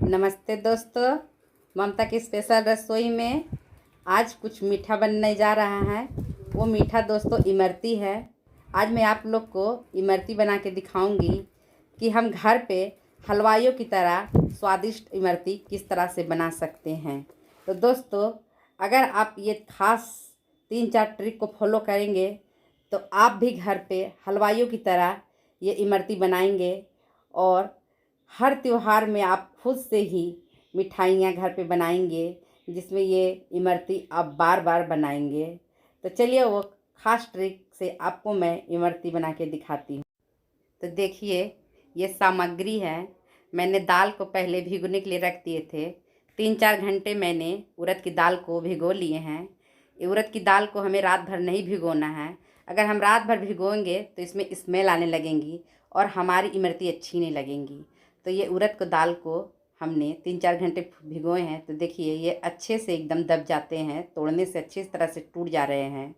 नमस्ते दोस्तों, ममता की स्पेशल रसोई में आज कुछ मीठा बनने जा रहा है। वो मीठा दोस्तों इमरती है। आज मैं आप लोग को इमरती बना के दिखाऊंगी कि हम घर पे हलवाइयों की तरह स्वादिष्ट इमरती किस तरह से बना सकते हैं। तो दोस्तों, अगर आप ये खास 3-4 ट्रिक को फॉलो करेंगे तो आप भी घर पे हलवाइयों की तरह ये इमरती बनाएंगे और हर त्योहार में आप खुद से ही मिठाइयाँ घर पे बनाएंगे, जिसमें ये इमरती आप बार बार बनाएंगे। तो चलिए वो ख़ास ट्रिक से आपको मैं इमरती बना के दिखाती हूँ। तो देखिए, ये सामग्री है। मैंने दाल को पहले भिगोने के लिए रख दिए थे। 3-4 घंटे मैंने उड़द की दाल को भिगो लिए हैं। उड़द की दाल को हमें रात भर नहीं भिगोना है। अगर हम रात भर भिगोएंगे तो इसमें स्मेल आने लगेंगी और हमारी इमरती अच्छी नहीं लगेंगी। तो ये उड़द को दाल को हमने 3-4 घंटे भिगोए हैं। तो देखिए, ये अच्छे से एकदम दब जाते हैं, तोड़ने से अच्छी तरह से टूट जा रहे हैं।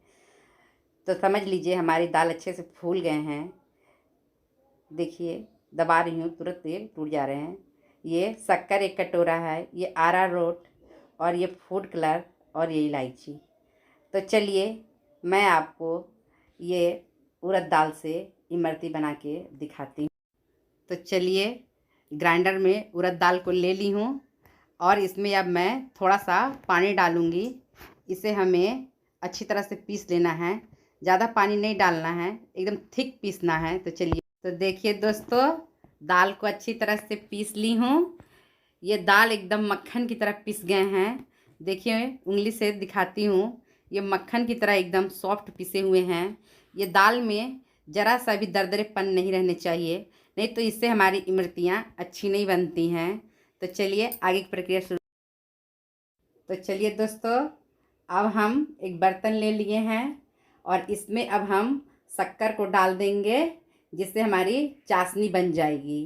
तो समझ लीजिए हमारी दाल अच्छे से फूल गए हैं। देखिए, दबा रही हूँ, तुरंत ये टूट जा रहे हैं। ये शक्कर 1 कटोरा है, ये अरारोट और ये फूड कलर और ये इलायची। तो चलिए मैं आपको ये उड़द दाल से इमरती बना के दिखाती हूँ। तो चलिए, ग्राइंडर में उड़द दाल को ले ली हूँ और इसमें अब मैं थोड़ा सा पानी डालूँगी। इसे हमें अच्छी तरह से पीस लेना है, ज़्यादा पानी नहीं डालना है, एकदम थिक पीसना है। तो चलिए, तो देखिए दोस्तों, दाल को अच्छी तरह से पीस ली हूँ। ये दाल एकदम मक्खन की तरह पीस गए हैं। देखिए, उंगली से दिखाती हूँ, ये मक्खन की तरह एकदम सॉफ्ट पिसे हुए हैं। ये दाल में ज़रा सा भी दरदरेपन नहीं रहने चाहिए, नहीं तो इससे हमारी इमरतियाँ अच्छी नहीं बनती हैं। तो चलिए आगे की प्रक्रिया शुरू। तो चलिए दोस्तों, अब हम एक बर्तन ले लिए हैं और इसमें अब हम शक्कर को डाल देंगे, जिससे हमारी चाशनी बन जाएगी।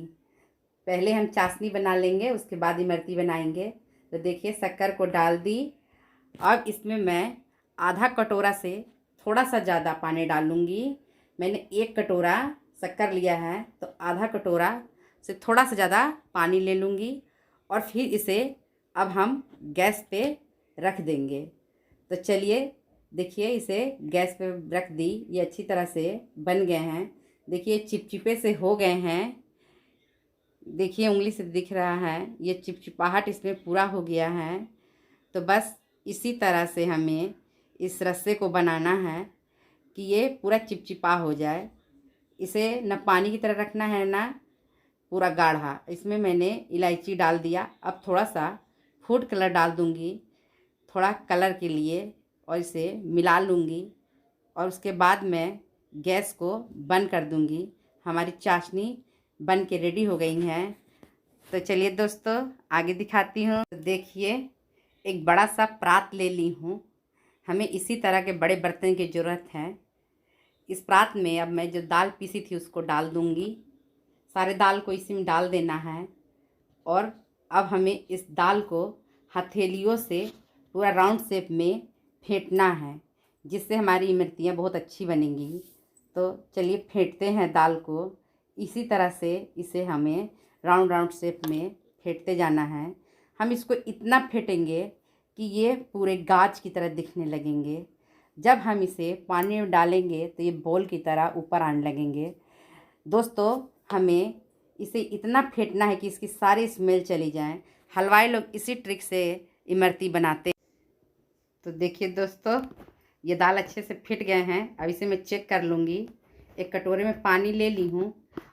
पहले हम चाशनी बना लेंगे, उसके बाद इमरती बनाएंगे। तो देखिए, शक्कर को डाल दी। अब इसमें मैं आधा कटोरा से थोड़ा सा ज़्यादा पानी डालूँगी। मैंने 1 कटोरा शक्कर लिया है, तो आधा कटोरा से थोड़ा सा ज़्यादा पानी ले लूँगी और फिर इसे अब हम गैस पे रख देंगे। तो चलिए देखिए, इसे गैस पे रख दी। ये अच्छी तरह से बन गए हैं। देखिए, चिपचिपे से हो गए हैं। देखिए, उंगली से दिख रहा है, ये चिपचिपाहट इसमें पूरा हो गया है। तो बस इसी तरह से हमें इस रस्से को बनाना है कि ये पूरा चिपचिपा हो जाए। इसे न पानी की तरह रखना है, ना पूरा गाढ़ा। इसमें मैंने इलायची डाल दिया। अब थोड़ा सा फूड कलर डाल दूँगी, थोड़ा कलर के लिए, और इसे मिला लूँगी और उसके बाद मैं गैस को बंद कर दूँगी। हमारी चाशनी बन के रेडी हो गई हैं। तो चलिए दोस्तों, आगे दिखाती हूँ। तो देखिए, एक बड़ा सा परात ले ली हूँ। हमें इसी तरह के बड़े बर्तन की ज़रूरत है। इस परात में अब मैं जो दाल पीसी थी उसको डाल दूँगी। सारे दाल को इसी में डाल देना है और अब हमें इस दाल को हथेलियों से पूरा राउंड शेप में फेंटना है, जिससे हमारी इमरतियाँ बहुत अच्छी बनेंगी। तो चलिए फेंटते हैं दाल को। इसी तरह से इसे हमें राउंड राउंड शेप में फेंटते जाना है। हम इसको इतना फेंटेंगे कि ये पूरे गाज की तरह दिखने लगेंगे। जब हम इसे पानी में डालेंगे तो ये बॉल की तरह ऊपर आने लगेंगे। दोस्तों, हमें इसे इतना फेंटना है कि इसकी सारी स्मेल चली जाए। हलवाई लोग इसी ट्रिक से इमरती बनाते। तो देखिए दोस्तों, ये दाल अच्छे से फिट गए हैं। अब इसे मैं चेक कर लूँगी। एक कटोरे में पानी ले ली हूँ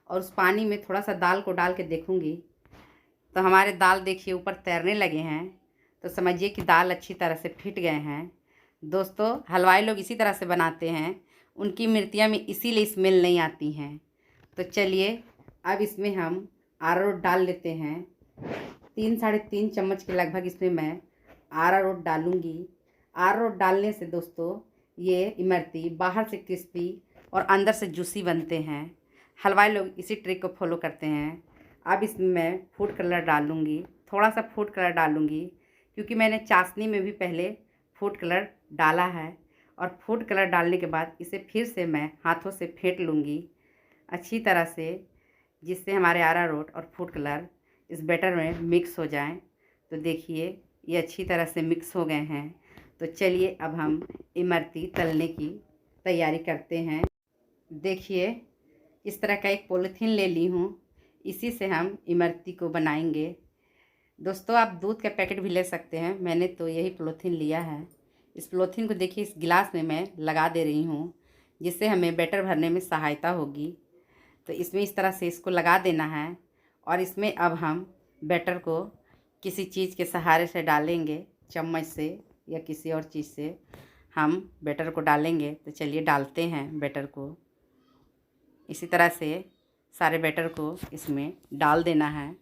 और उस पानी में थोड़ा सा दाल को डाल के देखूँगी। तो हमारे दाल देखिए ऊपर तैरने लगे हैं। तो समझिए कि दाल अच्छी तरह से फिट गए हैं। दोस्तों, हलवाई लोग इसी तरह से बनाते हैं। उनकी इमरतियाँ में इसीलिए स्मेल नहीं आती हैं। तो चलिए, अब इसमें हम अरारोट डाल लेते हैं। 3-3.5 चम्मच के लगभग इसमें मैं अरारोट डालूँगी। अरारोट डालने से दोस्तों ये इमरती बाहर से क्रिस्पी और अंदर से जूसी बनते हैं। हलवाई लोग इसी ट्रिक को फॉलो करते हैं। अब इसमें मैं फूड कलर डालूँगी, थोड़ा सा फूड कलर डालूँगी, क्योंकि मैंने चाशनी में भी पहले फूड कलर डाला है। और फूड कलर डालने के बाद इसे फिर से मैं हाथों से फेंट लूँगी अच्छी तरह से, जिससे हमारे अरारोट और फूड कलर इस बैटर में मिक्स हो जाएं। तो देखिए ये अच्छी तरह से मिक्स हो गए हैं। तो चलिए अब हम इमरती तलने की तैयारी करते हैं। देखिए इस तरह का एक पॉलीथीन ले ली हूँ, इसी से हम इमरती को बनाएंगे। दोस्तों आप दूध का पैकेट भी ले सकते हैं, मैंने तो यही पॉलीथीन लिया है। इस पॉलीथीन को देखिए इस गिलास में मैं लगा दे रही हूँ, जिससे हमें बैटर भरने में सहायता होगी। तो इसमें इस तरह से इसको लगा देना है और इसमें अब हम बैटर को किसी चीज़ के सहारे से डालेंगे, चम्मच से या किसी और चीज़ से हम बैटर को डालेंगे। तो चलिए डालते हैं बैटर को। इसी तरह से सारे बैटर को इसमें डाल देना है।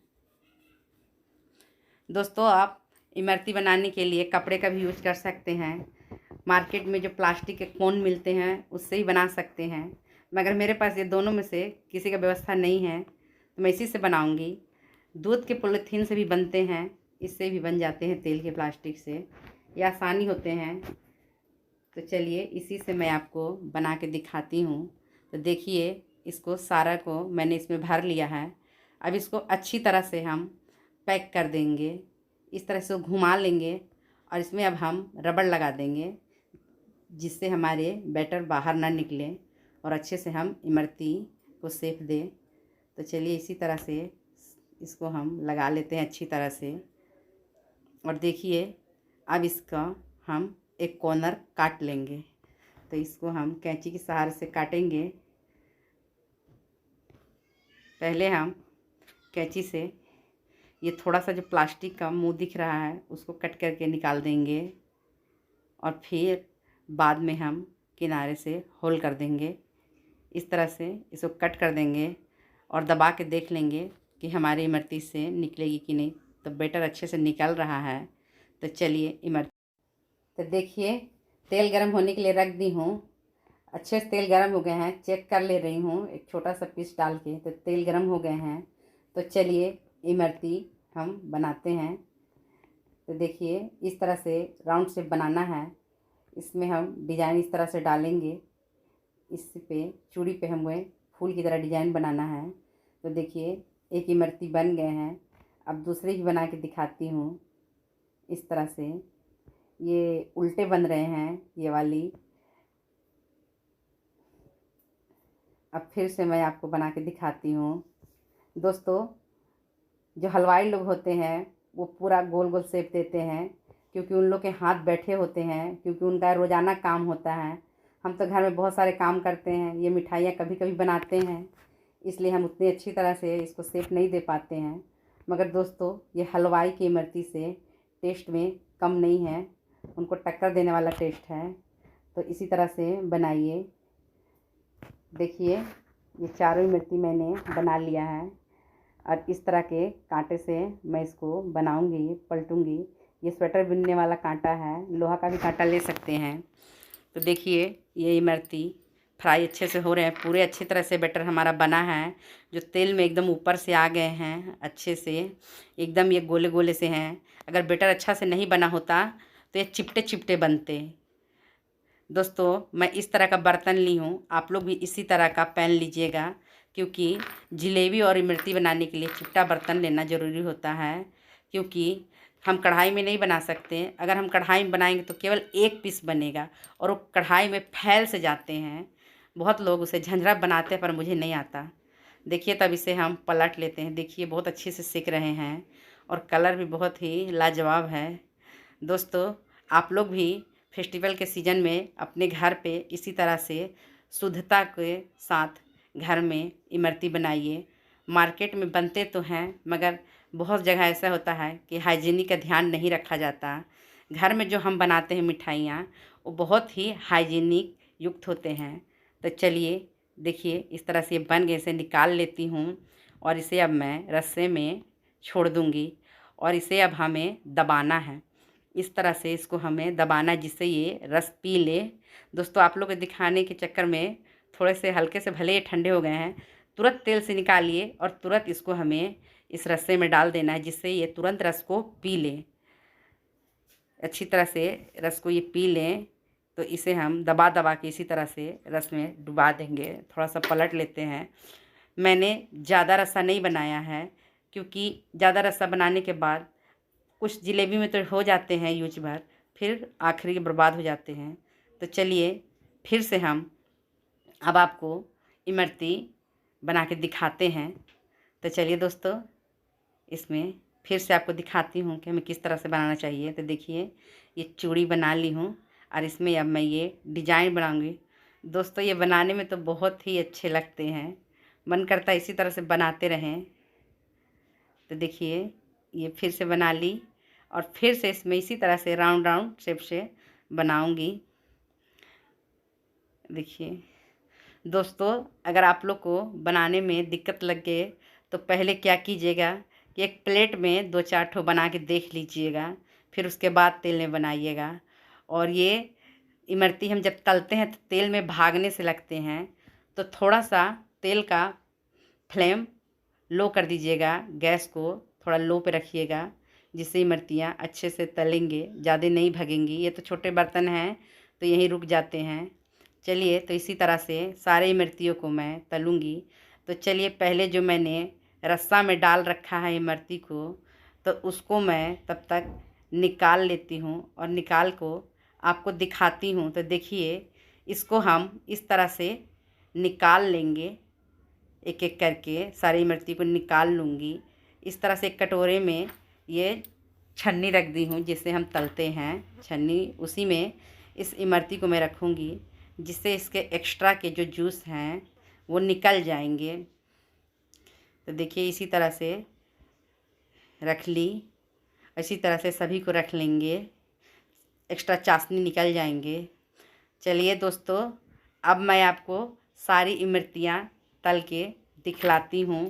दोस्तों आप इमरती बनाने के लिए कपड़े का भी यूज कर सकते हैं। मार्केट में जो प्लास्टिक के कोन मिलते हैं उससे ही बना सकते हैं, मगर मेरे पास ये दोनों में से किसी का व्यवस्था नहीं है तो मैं इसी से बनाऊंगी। दूध के पॉलीथीन से भी बनते हैं, इससे भी बन जाते हैं, तेल के प्लास्टिक से, ये आसानी होते हैं। तो चलिए इसी से मैं आपको बना के दिखाती हूँ। तो देखिए इसको सारा को मैंने इसमें भर लिया है। अब इसको अच्छी तरह से हम पैक कर देंगे। इस तरह से घुमा लेंगे और इसमें अब हम रबड़ लगा देंगे, जिससे हमारे बैटर बाहर ना निकले और अच्छे से हम इमरती को शेप दें। तो चलिए इसी तरह से इसको हम लगा लेते हैं अच्छी तरह से। और देखिए अब इसका हम एक कॉर्नर काट लेंगे। तो इसको हम कैंची के सहारे से काटेंगे। पहले हम कैंची से ये थोड़ा सा जो प्लास्टिक का मुंह दिख रहा है उसको कट करके निकाल देंगे और फिर बाद में हम किनारे से होल कर देंगे। इस तरह से इसको कट कर देंगे और दबा के देख लेंगे कि हमारी इमरती से निकलेगी कि नहीं। तो बैटर अच्छे से निकल रहा है। तो चलिए इमरती, तो देखिए तेल गरम होने के लिए रख दी हूँ। अच्छे से तेल गरम हो गए हैं, चेक कर ले रही हूँ एक छोटा सा पीस डाल के। तो तेल गरम हो गए हैं। तो चलिए इमरती हम बनाते हैं। तो देखिए इस तरह से राउंड शेप बनाना है। इसमें हम डिज़ाइन इस तरह से डालेंगे। इस पे चूड़ी पे हमें फूल की तरह डिज़ाइन बनाना है। तो देखिए एक इमरती बन गए हैं। अब दूसरी भी बना के दिखाती हूँ। इस तरह से ये उल्टे बन रहे हैं ये वाली। अब फिर से मैं आपको बना के दिखाती हूँ। दोस्तों जो हलवाई लोग होते हैं वो पूरा गोल गोल शेप देते हैं, क्योंकि उन लोग के हाथ बैठे होते हैं, क्योंकि उनका रोज़ाना काम होता है। हम तो घर में बहुत सारे काम करते हैं, ये मिठाइयाँ कभी कभी बनाते हैं, इसलिए हम उतनी अच्छी तरह से इसको शेप नहीं दे पाते हैं। मगर दोस्तों ये हलवाई की इमरती से टेस्ट में कम नहीं है, उनको टक्कर देने वाला टेस्ट है। तो इसी तरह से बनाइए। देखिए ये चारों इमरती मैंने बना लिया है और इस तरह के कांटे से मैं इसको बनाऊंगी, पलटूंगी। ये स्वेटर बुनने वाला कांटा है, लोहा का भी कांटा ले सकते हैं। तो देखिए ये इमरती फ्राई अच्छे से हो रहे हैं, पूरे अच्छी तरह से बैटर हमारा बना है। जो तेल में एकदम ऊपर से आ गए हैं अच्छे से, एकदम ये गोले गोले से हैं। अगर बैटर अच्छा से नहीं बना होता तो ये चिपटे चिपटे बनते। दोस्तों मैं इस तरह का बर्तन ली हूँ, आप लोग भी इसी तरह का पैन लीजिएगा, क्योंकि जलेबी और इमरती बनाने के लिए चिपटा बर्तन लेना ज़रूरी होता है। क्योंकि हम कढ़ाई में नहीं बना सकते, अगर हम कढ़ाई में बनाएंगे तो केवल एक पीस बनेगा और वो कढ़ाई में फैल से जाते हैं। बहुत लोग उसे झंझरा बनाते हैं पर मुझे नहीं आता। देखिए तब इसे हम पलट लेते हैं। देखिए बहुत अच्छे से सेक रहे हैं और कलर भी बहुत ही लाजवाब है। दोस्तों आप लोग भी फेस्टिवल के सीज़न में अपने घर पे इसी तरह से शुद्धता के साथ घर में इमरती बनाइए। मार्केट में बनते तो हैं, मगर बहुत जगह ऐसा होता है कि हाइजीनिक का ध्यान नहीं रखा जाता। घर में जो हम बनाते हैं मिठाइयाँ वो बहुत ही हाइजीनिक युक्त होते हैं। तो चलिए देखिए इस तरह से बन गए, इसे निकाल लेती हूँ और इसे अब मैं रस्से में छोड़ दूँगी और इसे अब हमें दबाना है। इस तरह से इसको हमें दबाना है जिससे ये रस पी ले। दोस्तों आप लोग को दिखाने के चक्कर में थोड़े से हल्के से, भले ये ठंडे हो गए हैं, तुरंत तेल से निकालिए और तुरंत इसको हमें इस रस्से में डाल देना है, जिससे ये तुरंत रस को पी लें। अच्छी तरह से रस को ये पी लें। तो इसे हम दबा दबा के इसी तरह से रस में डुबा देंगे। थोड़ा सा पलट लेते हैं। मैंने ज़्यादा रसा नहीं बनाया है, क्योंकि ज़्यादा रस्सा बनाने के बाद कुछ जलेबी में तो हो जाते हैं यूज भर, फिर आखिरी बर्बाद हो जाते हैं। तो चलिए फिर से हम अब आपको इमरती बना के दिखाते हैं। तो चलिए दोस्तों, इसमें फिर से आपको दिखाती हूँ कि हमें किस तरह से बनाना चाहिए। तो देखिए, ये चूड़ी बना ली हूँ और इसमें अब मैं ये डिजाइन बनाऊँगी। दोस्तों, ये बनाने में तो बहुत ही अच्छे लगते हैं, मन करता है इसी तरह से बनाते रहें। तो देखिए, ये फिर से बना ली और फिर से इसमें इसी तरह से राउंड राउंड शेप से बनाऊँगी। देखिए दोस्तों, अगर आप लोग को बनाने में दिक्कत लगे तो पहले क्या कीजिएगा कि एक प्लेट में 2-4 ठो बना के देख लीजिएगा, फिर उसके बाद तेल में बनाइएगा। और ये इमरती हम जब तलते हैं तो तेल में भागने से लगते हैं, तो थोड़ा सा तेल का फ्लेम लो कर दीजिएगा, गैस को थोड़ा लो पे रखिएगा, जिससे इमरतियाँ अच्छे से तलेंगे, ज़्यादा नहीं भगेंगी। ये तो छोटे बर्तन हैं तो यहीं रुक जाते हैं। चलिए, तो इसी तरह से सारे इमरतियों को मैं तलूँगी। तो चलिए, पहले जो मैंने रस्सा में डाल रखा है इमरती को, तो उसको मैं तब तक निकाल लेती हूँ और निकाल को आपको दिखाती हूँ। तो देखिए, इसको हम इस तरह से निकाल लेंगे, एक एक करके सारी इमरती को निकाल लूँगी। इस तरह से एक कटोरे में ये छन्नी रख दी हूँ जिससे हम तलते हैं, छन्नी उसी में इस इमरती को मैं रखूँगी, जिससे इसके एक्स्ट्रा के जो जूस हैं वो निकल जाएंगे। तो देखिए, इसी तरह से रख ली, इसी तरह से सभी को रख लेंगे, एक्स्ट्रा चाशनी निकल जाएंगे। चलिए दोस्तों, अब मैं आपको सारी इमरतियाँ तल के दिखलाती हूँ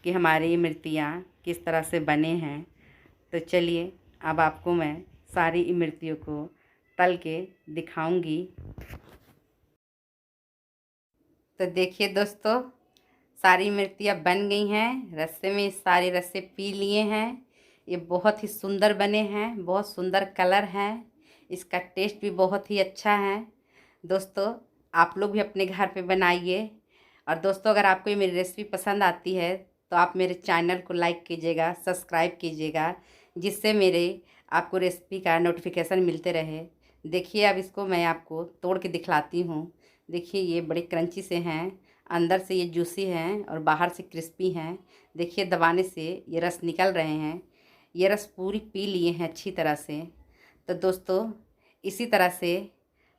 कि हमारी इमरतियाँ किस तरह से बने हैं। तो चलिए, अब आपको मैं सारी इमरतियों को तल के दिखाऊंगी। तो देखिए दोस्तों, सारी इमरतियाँ बन गई हैं, रस्से में सारे रस्से पी लिए हैं। ये बहुत ही सुंदर बने हैं, बहुत सुंदर कलर है, इसका टेस्ट भी बहुत ही अच्छा है। दोस्तों, आप लोग भी अपने घर पे बनाइए। और दोस्तों, अगर आपको ये मेरी रेसिपी पसंद आती है तो आप मेरे चैनल को लाइक कीजिएगा, सब्सक्राइब कीजिएगा, जिससे मेरे आपको रेसिपी का नोटिफिकेशन मिलते रहे। देखिए, अब इसको मैं आपको तोड़ के दिखलाती हूँ। देखिए, ये बड़े क्रंची से हैं, अंदर से ये जूसी हैं और बाहर से क्रिस्पी हैं। देखिए, दबाने से ये रस निकल रहे हैं, ये रस पूरी पी लिए हैं अच्छी तरह से। तो दोस्तों, इसी तरह से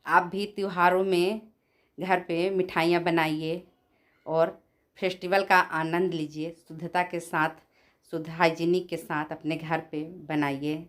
आप भी त्योहारों में घर पे मिठाइयाँ बनाइए और फेस्टिवल का आनंद लीजिए। शुद्धता के साथ, शुद्ध हाइजीनिक के साथ अपने घर पे बनाइए।